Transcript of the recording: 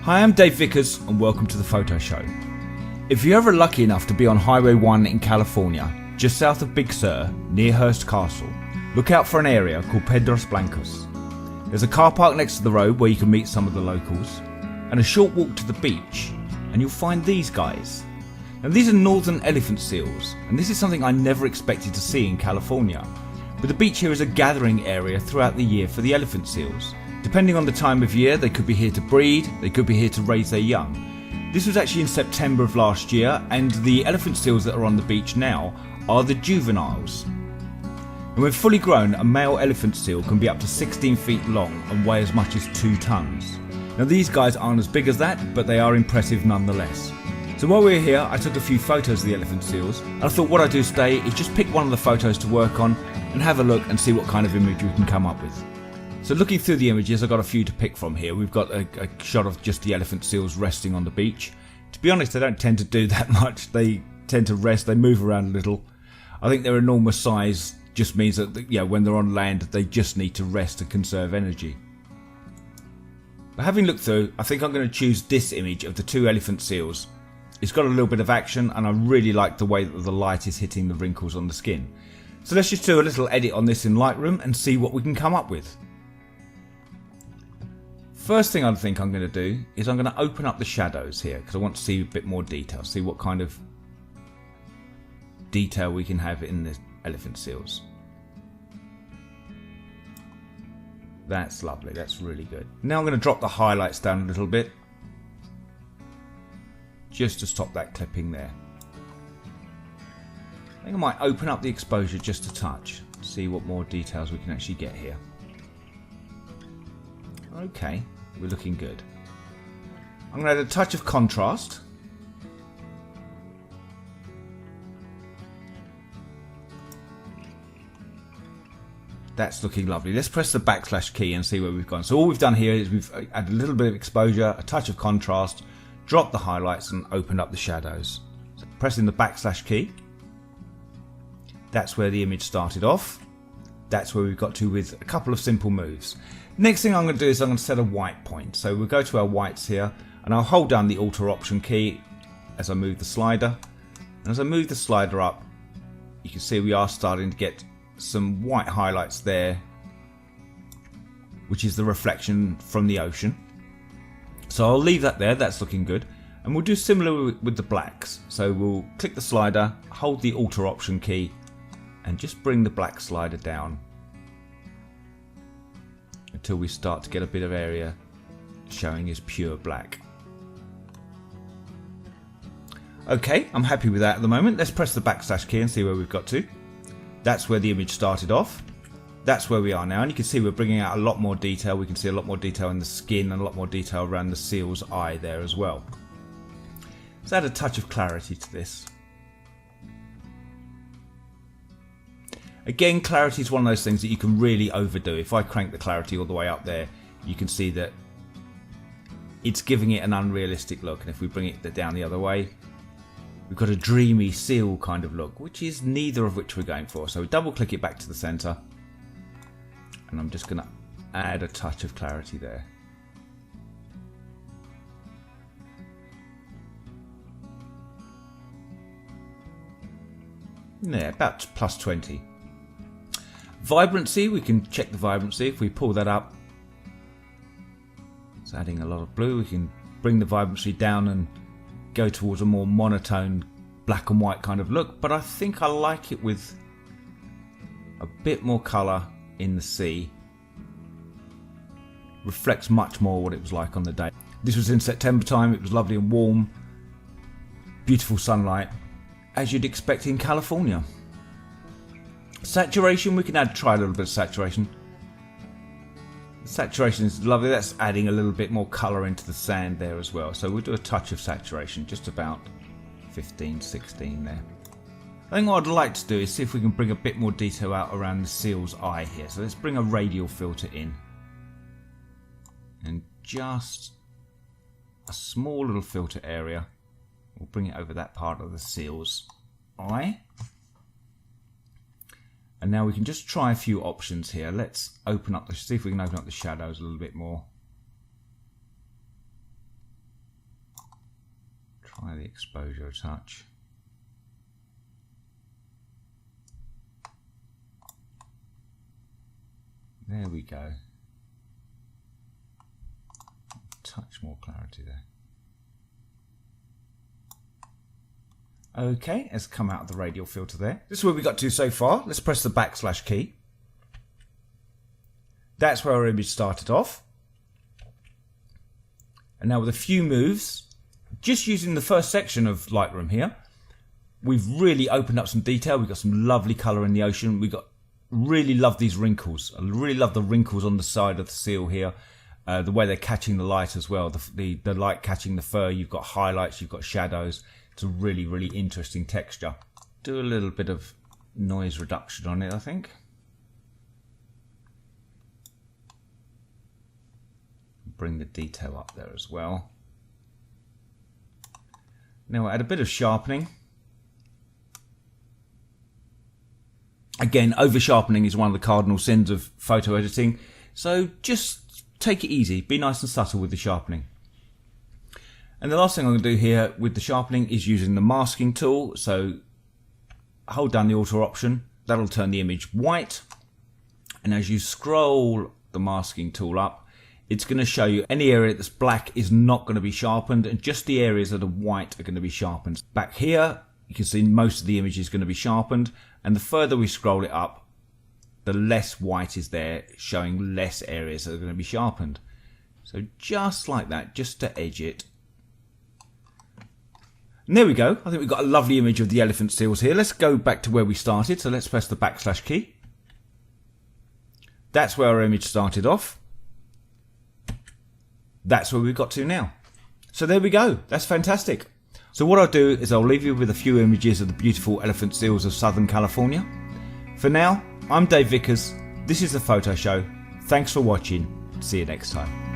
Hi, I'm Dave Vickers and welcome to the Photo Show. If you're ever lucky enough to be on Highway 1 in California, just south of Big Sur, near Hearst Castle, look out for an area called Piedras Blancas. There's a car park next to the road where you can meet some of the locals, and a short walk to the beach, and you'll find these guys. Now these are northern elephant seals, and this is something I never expected to see in California. But the beach here is a gathering area throughout the year for the elephant seals. Depending on the time of year, they could be here to breed, they could be here to raise their young. This was actually in September of last year, and the elephant seals that are on the beach now are the juveniles. And when fully grown, a male elephant seal can be up to 16 feet long and weigh as much as 2 tons. Now these guys aren't as big as that, but they are impressive nonetheless. So while we were here, I took a few photos of the elephant seals, and I thought what I'd do today is just pick one of the photos to work on and have a look and see what kind of image we can come up with. So looking through the images, I've got a few to pick from here. We've got a shot of just the elephant seals resting on the beach. To be honest, they don't tend to do that much. They tend to rest, they move around a little. I think their enormous size just means that when they're on land, they just need to rest to conserve energy. But having looked through, I think I'm going to choose this image of the 2 elephant seals. It's got a little bit of action, and I really like the way that the light is hitting the wrinkles on the skin. So let's just do a little edit on this in Lightroom and see what we can come up with. First thing I think I'm going to do is I'm going to open up the shadows here because I want to see a bit more detail, see what kind of detail we can have in the elephant seals. That's lovely, that's really good. Now I'm going to drop the highlights down a little bit just to stop that clipping there. I think I might open up the exposure just a touch, see what more details we can actually get here. Okay, we're looking good. I'm going to add a touch of contrast. That's looking lovely. Let's press the backslash key and see where we've gone. So all we've done here is we've added a little bit of exposure, a touch of contrast, dropped the highlights and opened up the shadows. So pressing the backslash key, that's where the image started off. That's where we've got to with a couple of simple moves. Next thing I'm going to do is I'm going to set a white point. So we'll go to our whites here and I'll hold down the Alt or Option key as I move the slider. And as I move the slider up, you can see we are starting to get some white highlights there, which is the reflection from the ocean. So I'll leave that there, that's looking good. And we'll do similar with the blacks. So we'll click the slider, hold the Alt or Option key, and just bring the black slider down until we start to get a bit of area showing as pure black. Okay, I'm happy with that at the moment. Let's press the backslash key and see where we've got to. That's where the image started off. That's where we are now, and you can see we're bringing out a lot more detail. We can see a lot more detail in the skin and a lot more detail around the seal's eye there as well. Let's add a touch of clarity to this. Again, clarity is one of those things that you can really overdo. If I crank the clarity all the way up there, you can see that it's giving it an unrealistic look. And if we bring it down the other way, we've got a dreamy seal kind of look, which is neither of which we're going for. So we double click it back to the center, and I'm just going to add a touch of clarity there. Yeah, about plus 20. Vibrancy, we can check the vibrancy. If we pull that up, it's adding a lot of blue. We can bring the vibrancy down and go towards a more monotone black and white kind of look, but I think I like it with a bit more colour in the sea. Reflects much more what it was like on the day. This was in September time, it was lovely and warm, beautiful sunlight, as you'd expect in California. Saturation, we can try a little bit of saturation. Saturation is lovely, that's adding a little bit more colour into the sand there as well. So we'll do a touch of saturation, just about 15, 16 there. I think what I'd like to do is see if we can bring a bit more detail out around the seal's eye here. So let's bring a radial filter in. And just a small little filter area. We'll bring it over that part of the seal's eye. And now we can just try a few options here. Let's open up see if we can open up the shadows a little bit more. exposure a touch. There we go. Touch more clarity there. Okay, it's come out of the radial filter there. This is where we got to so far. Let's press the backslash key. That's where our image started off. And now with a few moves, just using the first section of Lightroom here, we've really opened up some detail. We've got some lovely colour in the ocean. Really love these wrinkles. I really love the wrinkles on the side of the seal here. The way they're catching the light as well. The light catching the fur. You've got highlights, you've got shadows. It's a really, really interesting texture. Do a little bit of noise reduction on it, I think. Bring the detail up there as well. Now we'll add a bit of sharpening. Again, over sharpening is one of the cardinal sins of photo editing. So just take it easy. Be nice and subtle with the sharpening. And the last thing I'm going to do here with the sharpening is using the masking tool. So hold down the auto option. That'll turn the image white. And as you scroll the masking tool up, it's going to show you any area that's black is not going to be sharpened, and just the areas that are white are going to be sharpened. Back here, you can see most of the image is going to be sharpened, and the further we scroll it up, the less white is there, showing less areas that are going to be sharpened. So just like that, just to edge it. And there we go. I think we've got a lovely image of the elephant seals here. Let's go back to where we started. So let's press the backslash key. That's where our image started off. That's where we've got to now. So there we go. That's fantastic. So what I'll do is I'll leave you with a few images of the beautiful elephant seals of Southern California. For now, I'm Dave Vickers. This is The Photo Show. Thanks for watching. See you next time.